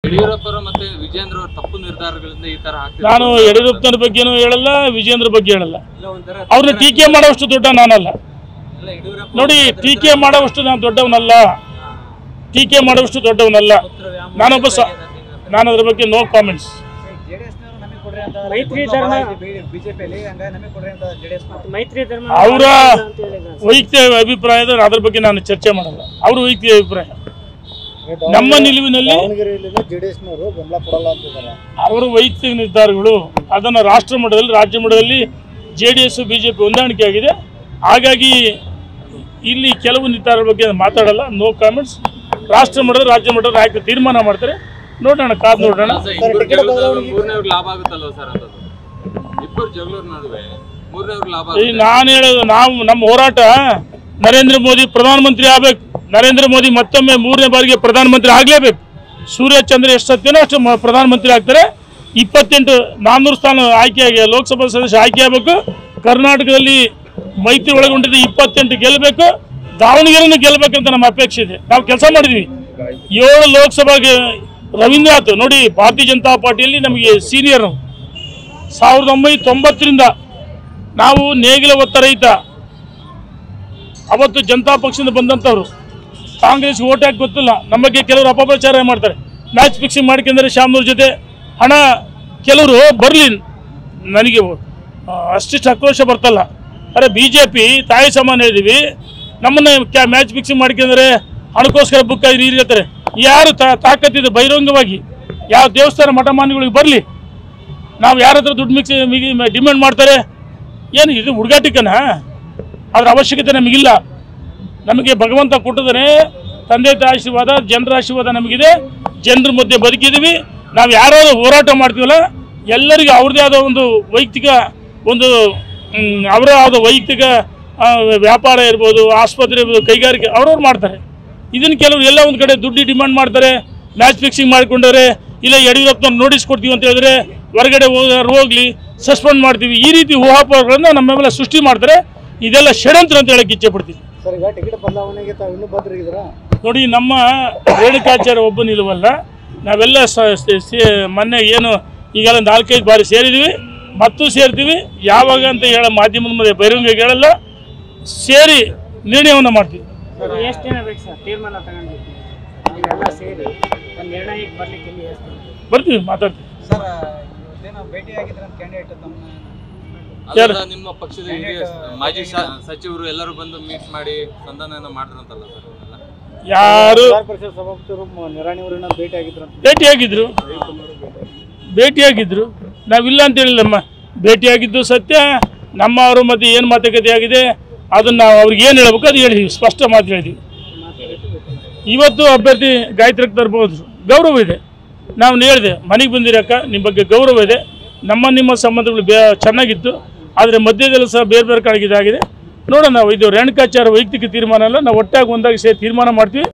ಯಡಿಯೂರಪ್ಪ ಮತ್ತೆ ವಿಜೇಂದ್ರ ಅವರ ತಪ್ಪು ನಿರ್ಧಾರಗಳಿಂದ ಈ ತರ ಆಗ್ತಿದೆ. ನಾನು ಯಡಿಯೂರಪ್ಪನ ಬಗ್ಗೆನೂ ಹೇಳಲ್ಲ, ವಿಜೇಂದ್ರ ಬಗ್ಗೆ ಹೇಳಲ್ಲ. ಅವ್ರನ್ನ ಟೀಕೆ ಮಾಡುವಷ್ಟು ದೊಡ್ಡ ನಾನಲ್ಲ ನೋಡಿ. ಟೀಕೆ ಮಾಡುವಷ್ಟು ನಾನು ದೊಡ್ಡವನಲ್ಲ, ಟೀಕೆ ಮಾಡುವಷ್ಟು ದೊಡ್ಡವನಲ್ಲ. ನಾನು ಅದ್ರ ಬಗ್ಗೆ ನೋ ಕಾಮೆಂಟ್ಸ್. ಅವರ ವೈಯಕ್ತಿಕ ಅಭಿಪ್ರಾಯದ ಅದ್ರ ಬಗ್ಗೆ ನಾನು ಚರ್ಚೆ ಮಾಡಲ್ಲ. ಅವ್ರ ವೈಯಕ್ತಿಕ ಅಭಿಪ್ರಾಯ. ನಮ್ಮ ನಿಲುವಿನಲ್ಲಿ ಅವರ ವೈಯಕ್ತಿಕ ನಿರ್ಧಾರಗಳು, ಅದನ್ನು ರಾಷ್ಟ್ರ ಮಟ್ಟದಲ್ಲಿ ರಾಜ್ಯ ಮಟ್ಟದಲ್ಲಿ JDS BJP ಹೊಂದಾಣಿಕೆ ಆಗಿದೆ. ಹಾಗಾಗಿ ಇಲ್ಲಿ ಕೆಲವು ನಿರ್ಧಾರಗಳ ಬಗ್ಗೆ ಮಾತಾಡಲ್ಲ, ನೋ ಕಾಮೆಂಟ್ಸ್. ರಾಷ್ಟ್ರ ಮಟ್ಟದ ರಾಜ್ಯ ಮಟ್ಟದ ನಾಯಕರು ತೀರ್ಮಾನ ಮಾಡ್ತಾರೆ, ನೋಡೋಣ, ಕಾದು ನೋಡೋಣ. ನಾನು ಹೇಳೋದು, ನಮ್ಮ ಹೋರಾಟ ನರೇಂದ್ರ ಮೋದಿ ಪ್ರಧಾನಮಂತ್ರಿ ಆಗಬೇಕು. ನರೇಂದ್ರ ಮೋದಿ ಮತ್ತೊಮ್ಮೆ 3ನೇ ಬಾರಿಗೆ ಪ್ರಧಾನಮಂತ್ರಿ ಆಗಲೇಬೇಕು. ಸೂರ್ಯಚಂದ್ರ ಎಷ್ಟು ಸತ್ಯನೋ ಅಷ್ಟು ಪ್ರಧಾನಮಂತ್ರಿ ಆಗ್ತಾರೆ. 400 ಸ್ಥಾನ ಆಯ್ಕೆಯಾಗಿ ಲೋಕಸಭಾ ಸದಸ್ಯ ಆಯ್ಕೆ ಆಗಬೇಕು. ಕರ್ನಾಟಕದಲ್ಲಿ ಮೈತ್ರಿ ಒಳಗೊಂಡಿದ್ದ 28 ಗೆಲ್ಲಬೇಕು. ದಾವಣಗೆರೆಯನ್ನು ಗೆಲ್ಲಬೇಕಂತ ನಮ್ಮ ಅಪೇಕ್ಷೆ ಇದೆ. ನಾವು ಕೆಲಸ ಮಾಡಿದ್ವಿ. 7 ಲೋಕಸಭೆಗೆ ರವೀಂದ್ರನಾಥ್ ನೋಡಿ, ಭಾರತೀಯ ಜನತಾ ಪಾರ್ಟಿಯಲ್ಲಿ ನಮಗೆ ಸೀನಿಯರ್. 1990ರಿಂದ ನಾವು ನೇಗಿಲ ಒತ್ತರಹಿತ ಅವತ್ತು ಜನತಾ ಪಕ್ಷದಿಂದ ಬಂದಂಥವ್ರು. ಕಾಂಗ್ರೆಸ್ಗೆ ಓಟ್ ಹಾಕಿ ಗೊತ್ತಿಲ್ಲ. ನಮ್ಮ ಬಗ್ಗೆ ಕೆಲವರು ಅಪಪ್ರಚಾರ ಮಾಡ್ತಾರೆ. ಮ್ಯಾಚ್ ಫಿಕ್ಸಿಂಗ್ ಮಾಡ್ಕೊಂಡ್ರೆ ಶ್ಯಾಮ್ನೂರ್ ಜೊತೆ ಹಣ ಕೆಲವರು ಬರಲಿ, ನನಗೆ ಅಷ್ಟಿಷ್ಟು ಆಕ್ರೋಶ ಬರ್ತಲ್ಲ. ಅರೆ BJP ತಾಯಿ ಸಮಾನ ಹೇಳಿದ್ವಿ, ನಮ್ಮನ್ನ ಮ್ಯಾಚ್ ಫಿಕ್ಸಿಂಗ್ ಮಾಡ್ಕೊಂಡ್ರೆ ಹಣಕ್ಕೋಸ್ಕರ ಬುಕ್ ಆಗಿ ನೀರು ಹೇಳ್ತಾರೆ. ಯಾರು ತಾಕತ್ತಿದೆ ಬಹಿರಂಗವಾಗಿ ಯಾವ ದೇವಸ್ಥಾನ ಮಠ ಮಾನ್ಯಗಳಿಗೆ ಬರಲಿ, ನಾವು ಯಾರ ಹತ್ರ ದುಡ್ಡು ಡಿಮ್ಯಾಂಡ್ ಮಾಡ್ತಾರೆ. ಏನು ಇದು ಹುಡುಗಾಟಿಕನ? ಅದರ ಅವಶ್ಯಕತೆ ನಮಗಿಲ್ಲ. ನಮಗೆ ಭಗವಂತ ಕೊಟ್ಟಿದ್ದಾನೆ, ತಂದೆ ತಾಯಿ ಆಶೀರ್ವಾದ, ಜನರ ಆಶೀರ್ವಾದ ನಮಗಿದೆ. ಜನರ ಮಧ್ಯೆ ಬದುಕಿದ್ದೀವಿ. ನಾವು ಯಾರಾದ್ರೂ ಹೋರಾಟ ಮಾಡ್ತೀವಲ್ಲ, ಎಲ್ಲರಿಗೂ ಅವ್ರದ್ದೇ ಆದ ಒಂದು ವೈಯಕ್ತಿಕ ಅವರ ಆದ ವೈಯಕ್ತಿಕ ವ್ಯಾಪಾರ ಇರ್ಬೋದು, ಆಸ್ಪತ್ರೆ ಇರ್ಬೋದು, ಕೈಗಾರಿಕೆ ಅವ್ರವ್ರು ಮಾಡ್ತಾರೆ. ಇದನ್ನು ಕೆಲವರು ಎಲ್ಲ ಒಂದು ಕಡೆ ದುಡ್ಡು ಡಿಮ್ಯಾಂಡ್ ಮಾಡ್ತಾರೆ, ಮ್ಯಾಚ್ ಫಿಕ್ಸಿಂಗ್ ಮಾಡಿಕೊಂಡವ್ರೆ. ಇಲ್ಲ ಯಡಿಯೂರಪ್ಪನವ್ರು ನೋಟಿಸ್ ಕೊಡ್ತೀವಿ ಅಂತ ಹೇಳಿದ್ರೆ ಹೊರಗಡೆ ಹೋಗಲಿ, ಸಸ್ಪೆಂಡ್ ಮಾಡ್ತೀವಿ. ಈ ರೀತಿ ಊಹಾಪೋಹಗಳನ್ನು ನಮ್ಮ ಮೇಲೆ ಸೃಷ್ಟಿ ಮಾಡ್ತಾರೆ. ಇದೆಲ್ಲ ಷಡ್ಯಂತ್ರ ಅಂತ ಹೇಳಕ್ಕೆ ಇಚ್ಛೆ ಪಡ್ತೀವಿ. ನೋಡಿ, ನಮ್ಮ ರೇಣುಕಾಚಾರ್ಯ ಒಬ್ಬ ನಿಲುವಲ್ಲ. ನಾವೆಲ್ಲ ಮೊನ್ನೆ ಏನು ಈಗೆಲ್ಲ 4-5 ಬಾರಿ ಸೇರಿದ್ದೀವಿ, ಮತ್ತು ಸೇರ್ತೀವಿ. ಯಾವಾಗ ಅಂತ ಮಾಧ್ಯಮದ ಮೇಲೆ ಬಹಿರಂಗ ಹೇಳಲ್ಲ, ಸೇರಿ ನಿರ್ಣಯವನ್ನು ಮಾಡ್ತೀವಿ. ಬರ್ತೀವಿ, ಮಾತಾಡ್ತೀವಿ. ನಿಮ್ಮ ಪಕ್ಷದ ಮಾಜಿ ಸಚಿವರು ಎಲ್ಲರೂ ಬಂದು ಮೀಟ್ ಮಾಡಿ ಸಂಧಾನ ಮಾಡಿದ್ರಂತಲ್ಲ ಸರ್? ಯಾರು ಭೇಟಿಯಾಗಿದ್ರು, ನಾವಿಲ್ಲ ಅಂತ ಹೇಳಿಲ್ಲಮ್ಮ. ಭೇಟಿಯಾಗಿದ್ದು ಸತ್ಯ. ನಮ್ಮವರು ಮತ್ತೆ ಏನು ಮಾತುಕತೆ ಆಗಿದೆ ಅದನ್ನು ನಾವು ಅವ್ರಿಗೆ ಏನು ಹೇಳ್ಬೇಕು ಅದು ಹೇಳಿದ್ವಿ, ಸ್ಪಷ್ಟ ಮಾತು ಹೇಳಿದ್ವಿ. ಇವತ್ತು ಅಭ್ಯರ್ಥಿ ಗಾಯತ್ರಿಗೆ ತರ್ಬೋದು, ಗೌರವ ಇದೆ. ನಾವು ಹೇಳಿದೆ, ಮನೆಗೆ ಬಂದಿರಕ್ಕ ನಿಮ್ಮ ಬಗ್ಗೆ ಗೌರವ ಇದೆ. ನಿಮ್ಮ ಸಂಬಂಧಗಳು ಚೆನ್ನಾಗಿತ್ತು, ಆದರೆ ಮಧ್ಯದಲ್ಲಿ ಸಹ ಬೇರೆ ಬೇರೆ ಕಡೆಗಿದಾಗಿದೆ. ನೋಡೋಣ, ನಾವು ಇದು ರೇಣುಕಾಚಾರ್ಯ ವೈಯಕ್ತಿಕ ತೀರ್ಮಾನ ಅಲ್ಲ. ನಾವು ಒಟ್ಟಾಗಿ ಒಂದಾಗಿ ಸೇರಿ ತೀರ್ಮಾನ ಮಾಡ್ತೀವಿ.